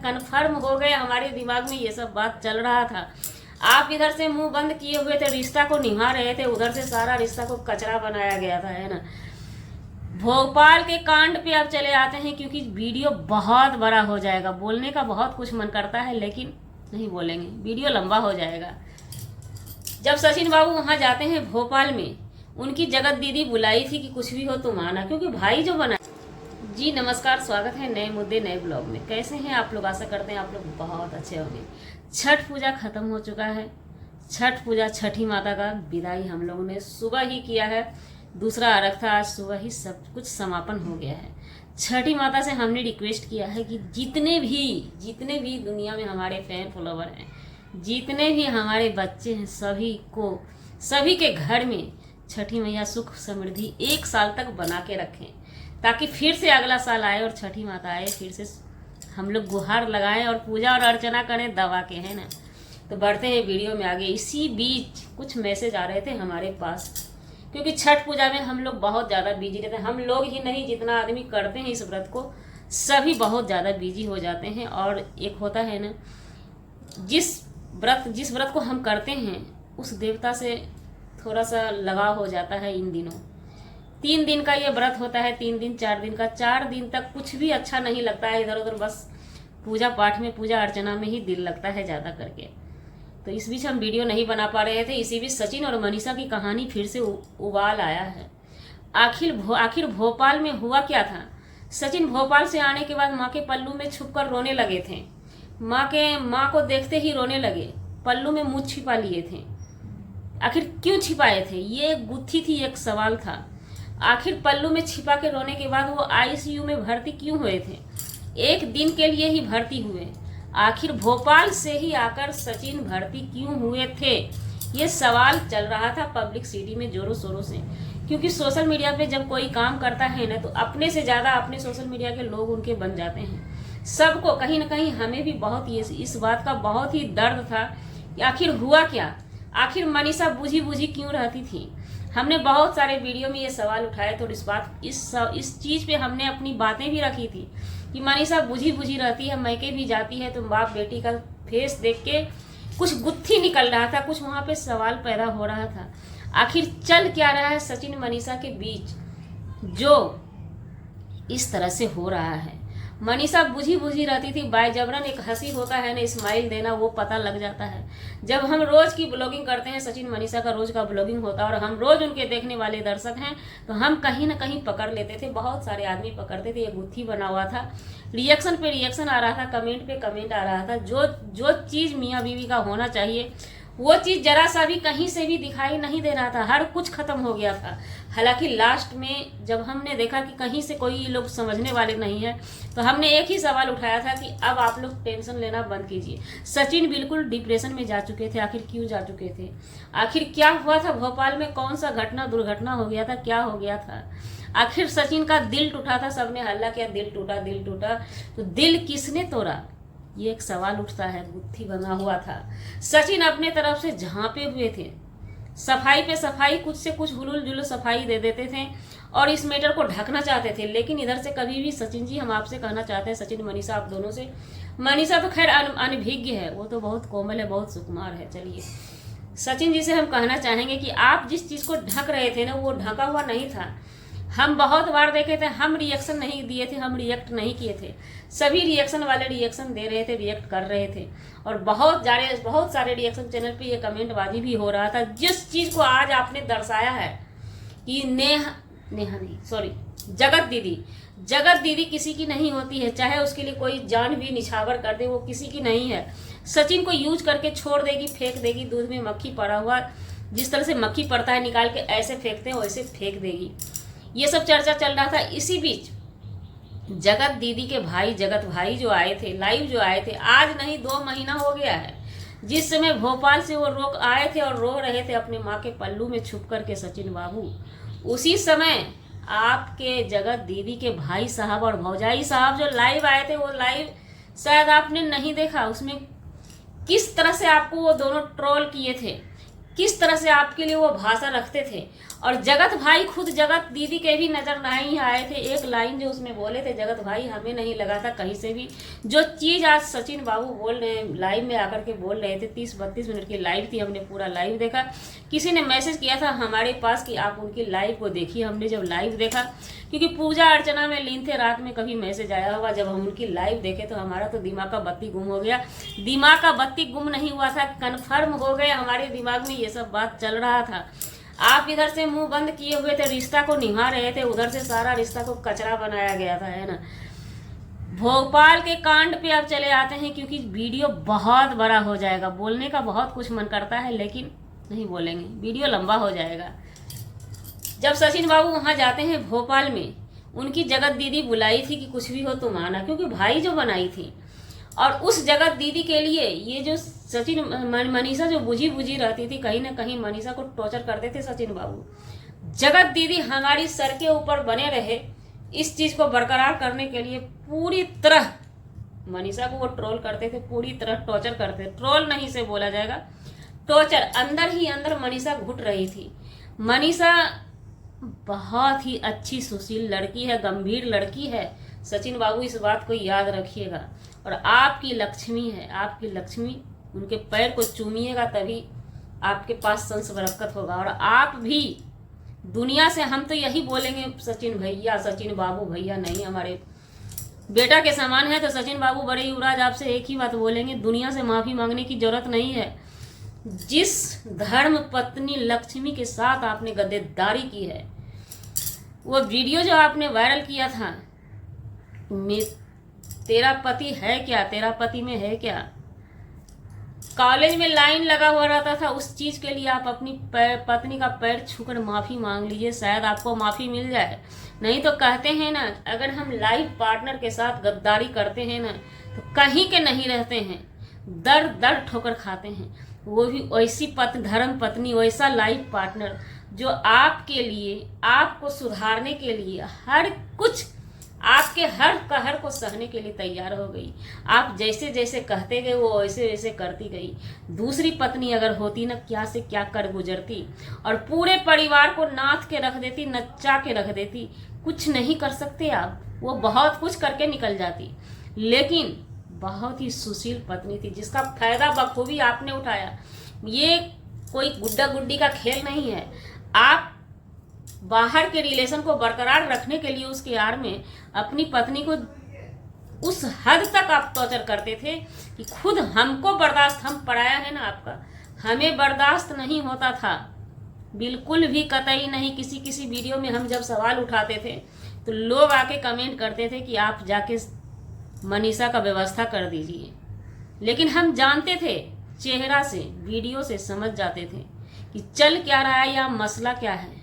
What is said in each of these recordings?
Confirm हो गए, हमारे दिमाग में ये सब बात चल रहा था। आप इधर से मुंह बंद किए हुए थे, रिश्ता को निभा रहे थे, उधर से सारा रिश्ता को कचरा बनाया गया था, है ना। भोपाल के कांड पे अब चले आते हैं, क्योंकि वीडियो बहुत बड़ा हो जाएगा। बोलने का बहुत कुछ मन करता है, लेकिन नहीं बोलेंगे, वीडियो लंबा हो जाएगा। जब सचिन बाबू वहां जाते हैं भोपाल में, उनकी जगत दीदी बुलाई थी कि कुछ भी हो तुम आना, क्योंकि भाई जो बना। जी नमस्कार, स्वागत है नए मुद्दे नए ब्लॉग में। कैसे हैं आप लोग? आशा करते हैं आप लोग बहुत अच्छे होंगे। छठ पूजा खत्म हो चुका है। छठ पूजा, छठी माता का विदाई हम लोगों ने सुबह ही किया है। दूसरा अर्घ था, आज सुबह ही सब कुछ समापन हो गया है। छठी माता से हमने रिक्वेस्ट किया है कि जितने भी दुनिया में हमारे फैन फॉलोवर हैं, जितने भी हमारे बच्चे हैं, सभी के घर में छठी मैया सुख समृद्धि 1 साल तक बना के रखें, ताकि फिर से अगला साल आए और छठी माता आए, फिर से हम लोग गुहार लगाएं और पूजा और अर्चना करें दवा के, है ना। तो बढ़ते हैं वीडियो में आगे। इसी बीच कुछ मैसेज आ रहे थे हमारे पास, क्योंकि छठ पूजा में हम लोग बहुत ज़्यादा बिजी रहते हैं। हम लोग ही नहीं, जितना आदमी करते हैं इस व्रत को, सभी बहुत ज़्यादा बिजी हो जाते हैं। और एक होता है ना, जिस व्रत को हम करते हैं, उस देवता से थोड़ा सा लगाव हो जाता है इन दिनों। 3 दिन का ये व्रत होता है, 3 दिन 4 दिन का। 4 दिन तक कुछ भी अच्छा नहीं लगता है, इधर उधर बस पूजा पाठ में, पूजा अर्चना में ही दिल लगता है ज़्यादा करके। तो इस बीच हम वीडियो नहीं बना पा रहे थे। इसी बीच सचिन और मनीषा की कहानी फिर से उबाल आया है। आखिर भोपाल में हुआ क्या था? सचिन भोपाल से आने के बाद माँ के पल्लू में छुपकर रोने लगे थे। माँ को देखते ही रोने लगे, पल्लू में मुँह छिपा लिए थे। आखिर क्यों छिपाए थे? ये गुत्थी थी, एक सवाल था। आखिर पल्लू में छिपा के रोने के बाद वो आईसीयू में भर्ती क्यों हुए थे? 1 दिन के लिए ही भर्ती हुए। आखिर भोपाल से ही आकर सचिन भर्ती क्यों हुए थे? ये सवाल चल रहा था पब्लिक सिटी में जोरों शोरों से। क्योंकि सोशल मीडिया पे जब कोई काम करता है ना, तो अपने से ज़्यादा अपने सोशल मीडिया के लोग उनके बन जाते हैं। सबको कहीं ना कहीं, हमें भी बहुत इस बात का बहुत ही दर्द था कि आखिर हुआ क्या। आखिर मनीषा बुझी क्यों रहती थी? हमने बहुत सारे वीडियो में ये सवाल उठाए थे, और इस चीज़ पे हमने अपनी बातें भी रखी थी कि मनीषा बुझी रहती है, मैके भी जाती है, तो बाप बेटी का फेस देख के कुछ गुत्थी निकल रहा था, कुछ वहाँ पे सवाल पैदा हो रहा था। आखिर चल क्या रहा है सचिन मनीषा के बीच, जो इस तरह से हो रहा है? मनीषा बुझी रहती थी, बाय जबरन एक हंसी होता है ना, स्माइल देना, वो पता लग जाता है। जब हम रोज की ब्लॉगिंग करते हैं, सचिन मनीषा का रोज का ब्लॉगिंग होता है और हम रोज उनके देखने वाले दर्शक हैं, तो हम कहीं ना कहीं पकड़ लेते थे। बहुत सारे आदमी पकड़ते थे। ये गुत्थी बना हुआ था, रिएक्शन पे रिएक्शन आ रहा था, कमेंट पे कमेंट आ रहा था। जो चीज़ मियाँ बीवी का होना चाहिए, वो चीज़ जरा सा भी कहीं से भी दिखाई नहीं दे रहा था। हर कुछ खत्म हो गया था। हालांकि लास्ट में जब हमने देखा कि कहीं से कोई लोग समझने वाले नहीं है, तो हमने एक ही सवाल उठाया था कि अब आप लोग टेंशन लेना बंद कीजिए। सचिन बिल्कुल डिप्रेशन में जा चुके थे। आखिर क्यों जा चुके थे? आखिर क्या हुआ था भोपाल में? कौन सा दुर्घटना हो गया था? क्या हो गया था? आखिर सचिन का दिल टूटा था, सबने हल्ला किया, दिल टूटा। तो दिल किसने तोड़ा? ये एक सवाल उठता है। गुत्थी बना हुआ था। सचिन अपने तरफ से झांपे हुए थे, सफाई पे सफाई, कुछ से कुछ हुलूल जुलूल सफाई दे देते थे और इस मैटर को ढकना चाहते थे। लेकिन इधर से कभी भी सचिन जी, हम आपसे कहना चाहते हैं, सचिन मनीषा आप दोनों से, मनीषा तो खैर अनभिज्ञ है, वो तो बहुत कोमल है, बहुत सुकुमार है। चलिए, सचिन जी से हम कहना चाहेंगे कि आप जिस चीज़ को ढक रहे थे ना, वो ढका हुआ नहीं था। हम बहुत बार देखे थे, हम रिएक्शन नहीं दिए थे, हम रिएक्ट नहीं किए थे। सभी रिएक्शन वाले रिएक्शन दे रहे थे, रिएक्ट कर रहे थे, और बहुत सारे रिएक्शन चैनल पे ये कमेंटबाजी भी हो रहा था। जिस चीज़ को आज आपने दर्शाया है कि जगत दीदी किसी की नहीं होती है, चाहे उसके लिए कोई जान भी निछावर कर दे, वो किसी की नहीं है। सचिन को यूज करके छोड़ देगी, फेंक देगी। दूध में मक्खी पड़ा हुआ, जिस तरह से मक्खी पड़ता है, निकाल के ऐसे फेंकते हैं, वैसे फेंक देगी। ये सब चर्चा चल रहा था। इसी बीच जगत दीदी के भाई, जगत भाई जो आए थे, लाइव जो आए थे, आज नहीं 2 महीना हो गया है, जिस समय भोपाल से वो आए थे और रो रहे थे अपने माँ के पल्लू में छुप करके सचिन बाबू, उसी समय आपके जगत दीदी के भाई साहब और भौजाई साहब जो लाइव आए थे, वो लाइव शायद आपने नहीं देखा। उसमें किस तरह से आपको वो दोनों ट्रोल किए थे, किस तरह से आपके लिए वो भाषा रखते थे। और जगत भाई खुद जगत दीदी के भी नज़र नहीं आए थे। एक लाइन जो उसमें बोले थे जगत भाई, हमें नहीं लगा था कहीं से भी जो चीज़ आज सचिन बाबू बोल रहे हैं, लाइव में आकर के बोल रहे थे। 30-32 मिनट की लाइव थी, हमने पूरा लाइव देखा। किसी ने मैसेज किया था हमारे पास कि आप उनकी लाइव को देखिए। हमने जब लाइव देखा, क्योंकि पूजा अर्चना में लीन थे, रात में कभी मैसेज आया होगा, जब हम उनकी लाइव देखे तो हमारा तो दिमाग का बत्ती गुम हो गया। दिमाग का बत्ती गुम नहीं हुआ था, कन्फर्म हो गया, हमारे दिमाग में ये सब बात चल रहा था। आप इधर से मुंह बंद किए हुए थे, रिश्ता को निभा रहे थे, उधर से सारा रिश्ता को कचरा बनाया गया था, है ना। भोपाल के कांड पे अब चले आते हैं, क्योंकि वीडियो बहुत बड़ा हो जाएगा। बोलने का बहुत कुछ मन करता है लेकिन नहीं बोलेंगे, वीडियो लंबा हो जाएगा। जब सचिन बाबू वहाँ जाते हैं भोपाल में, उनकी जगत दीदी बुलाई थी कि कुछ भी हो तुम आना, क्योंकि भाई जो बनाई थी। और उस जगत दीदी के लिए ये जो सचिन मनीषा जो बुझी रहती थी, कहीं ना कहीं मनीषा को टॉर्चर करते थे सचिन बाबू। जगत दीदी हमारी सर के ऊपर बने रहे, इस चीज़ को बरकरार करने के लिए पूरी तरह मनीषा को वो ट्रोल करते थे, पूरी तरह टॉर्चर करते थे। ट्रोल नहीं से बोला जाएगा, टॉर्चर। अंदर ही अंदर मनीषा घुट रही थी। मनीषा बहुत ही अच्छी सुशील लड़की है, गंभीर लड़की है। सचिन बाबू इस बात को याद रखिएगा। और आपकी लक्ष्मी है, आपकी लक्ष्मी, उनके पैर को चूमिएगा तभी आपके पास संस बरकत होगा। और आप भी दुनिया से, हम तो यही बोलेंगे सचिन भैया, सचिन बाबू भैया नहीं, हमारे बेटा के समान है। तो सचिन बाबू बड़े युवराज आपसे एक ही बात बोलेंगे, दुनिया से माफ़ी मांगने की जरूरत नहीं है। जिस धर्म पत्नी लक्ष्मी के साथ आपने गद्दारी की है, वो वीडियो जो आपने वायरल किया था, तेरा पति है क्या, तेरा पति में है क्या, कॉलेज में लाइन लगा हुआ रहता था, उस चीज़ के लिए आप अपनी पत्नी का पैर छूकर माफ़ी मांग लीजिए, शायद आपको माफ़ी मिल जाए। नहीं तो कहते हैं ना, अगर हम लाइफ पार्टनर के साथ गद्दारी करते हैं ना, तो कहीं के नहीं रहते हैं, दर दर ठोकर खाते हैं। वो भी वैसी धर्म पत्नी, वैसा लाइफ पार्टनर जो आपके लिए, आपको सुधारने के लिए हर कुछ, आपके हर कहर को सहने के लिए तैयार हो गई। आप जैसे जैसे कहते गए वो वैसे वैसे करती गई। दूसरी पत्नी अगर होती ना, क्या से क्या कर गुजरती और पूरे परिवार को नाथ के रख देती, नचा के रख देती। कुछ नहीं कर सकते आप, वो बहुत कुछ करके निकल जाती। लेकिन बहुत ही सुशील पत्नी थी, जिसका फायदा बखूबी आपने उठाया। ये कोई गुड्डा गुड्डी का खेल नहीं है। आप बाहर के रिलेशन को बरकरार रखने के लिए उसके आड़ में अपनी पत्नी को उस हद तक आप टॉर्चर करते थे कि खुद हमको बर्दाश्त, हम पराया है ना आपका, हमें बर्दाश्त नहीं होता था, बिल्कुल भी, कतई नहीं। किसी वीडियो में हम जब सवाल उठाते थे तो लोग आके कमेंट करते थे कि आप जाके मनीषा का व्यवस्था कर दीजिए। लेकिन हम जानते थे, चेहरा से, वीडियो से समझ जाते थे कि चल क्या रहा है या मसला क्या है।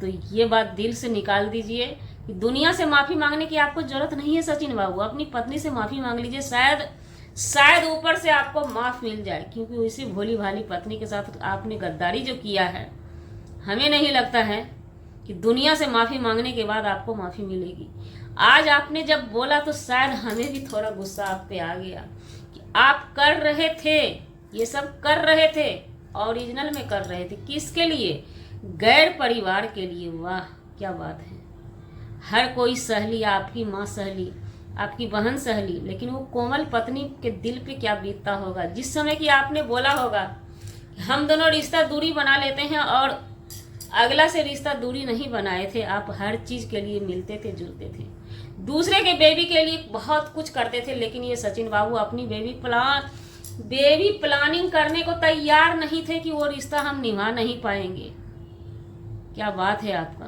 तो ये बात दिल से निकाल दीजिए कि दुनिया से माफ़ी मांगने की आपको जरूरत नहीं है सचिन बाबू। अपनी पत्नी से माफ़ी मांग लीजिए, शायद ऊपर से आपको माफ़ मिल जाए, क्योंकि उसी भोली भाली पत्नी के साथ आपने गद्दारी जो किया है, हमें नहीं लगता है कि दुनिया से माफ़ी मांगने के बाद आपको माफ़ी मिलेगी। आज आपने जब बोला तो शायद हमें भी थोड़ा गुस्सा आप पे आ गया कि आप कर रहे थे, ये सब कर रहे थे, ओरिजिनल में कर रहे थे। किसके लिए? गैर परिवार के लिए। वाह क्या बात है। हर कोई सहली, आपकी माँ सहली, आपकी बहन सहली, लेकिन वो कोमल पत्नी के दिल पे क्या बीतता होगा जिस समय कि आपने बोला होगा कि हम दोनों रिश्ता दूरी बना लेते हैं, और अगला से रिश्ता दूरी नहीं बनाए थे। आप हर चीज़ के लिए मिलते थे, जुलते थे, दूसरे के बेबी के लिए बहुत कुछ करते थे। लेकिन ये सचिन बाबू अपनी बेबी प्लानिंग करने को तैयार नहीं थे कि वो रिश्ता हम निभा नहीं पाएंगे। क्या बात है आपका।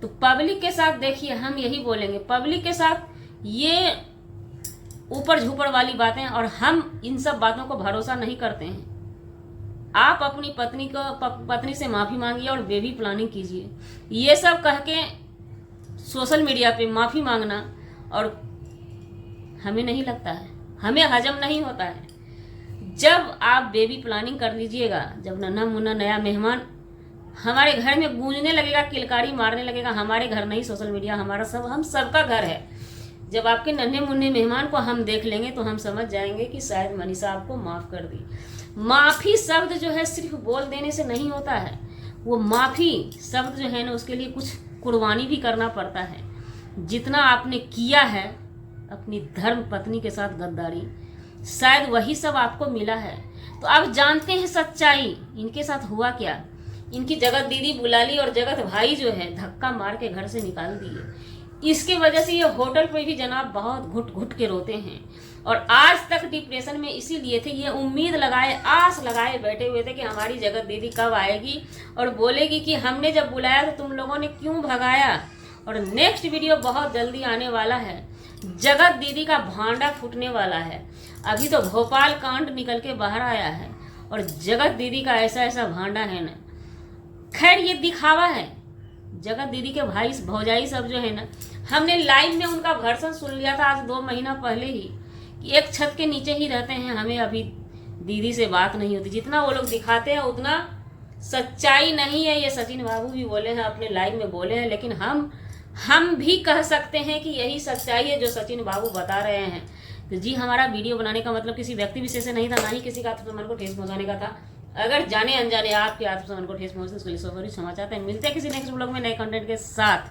तो पब्लिक के साथ देखिए, हम यही बोलेंगे, पब्लिक के साथ ये ऊपर झूपर वाली बातें, और हम इन सब बातों को भरोसा नहीं करते हैं। आप अपनी पत्नी से माफ़ी मांगिए और बेबी प्लानिंग कीजिए। ये सब कह के सोशल मीडिया पे माफ़ी मांगना, और हमें नहीं लगता है, हमें हजम नहीं होता है। जब आप बेबी प्लानिंग कर लीजिएगा, जब नन्हा मुन्ना नया मेहमान हमारे घर में गूंजने लगेगा, किलकारी मारने लगेगा, हमारे घर नहीं, सोशल मीडिया हमारा सब, हम सबका घर है। जब आपके नन्हे मुन्ने मेहमान को हम देख लेंगे तो हम समझ जाएंगे कि शायद मनीषा आपको माफ़ कर दी। माफ़ी शब्द जो है सिर्फ बोल देने से नहीं होता है, वो माफ़ी शब्द जो है ना उसके लिए कुछ कुर्बानी भी करना पड़ता है। जितना आपने किया है अपनी धर्म पत्नी के साथ गद्दारी, शायद वही सब आपको मिला है। तो आप जानते हैं सच्चाई, इनके साथ हुआ क्या। इनकी जगत दीदी बुला ली और जगत भाई जो है धक्का मार के घर से निकाल दिए। इसके वजह से ये होटल पे भी जनाब बहुत घुट घुट के रोते हैं और आज तक डिप्रेशन में इसीलिए थे। ये उम्मीद लगाए, आस लगाए बैठे हुए थे कि हमारी जगत दीदी कब आएगी और बोलेगी कि हमने जब बुलाया तो तुम लोगों ने क्यों भगाया। और नेक्स्ट वीडियो बहुत जल्दी आने वाला है, जगत दीदी का भांडा फूटने वाला है। अभी तो भोपाल कांड निकल के बाहर आया है और जगत दीदी का ऐसा ऐसा भांडा है ना। खैर ये दिखावा है। जगत दीदी के भाई भौजाई सब जो है ना, हमने लाइव में उनका वर्षन सुन लिया था आज 2 महीना पहले ही कि एक छत के नीचे ही रहते हैं, हमें अभी दीदी से बात नहीं होती। जितना वो लोग दिखाते हैं उतना सच्चाई नहीं है। ये सचिन बाबू भी बोले हैं, अपने लाइव में बोले हैं, लेकिन हम भी कह सकते हैं कि यही सच्चाई है जो सचिन बाबू बता रहे हैं। तो जी, हमारा वीडियो बनाने का मतलब किसी व्यक्ति विशेष से नहीं था, ना ही किसी का आत्मसम्मान को ठेस पहुंचाने का था। अगर जाने अनजाने आपके आत्मसम्मान को ठेस पहुंचने उसके लिए क्षमा चाहते हैं। मिलते हैं किसी नेक्स्ट ब्लॉग में नए कंटेंट के साथ।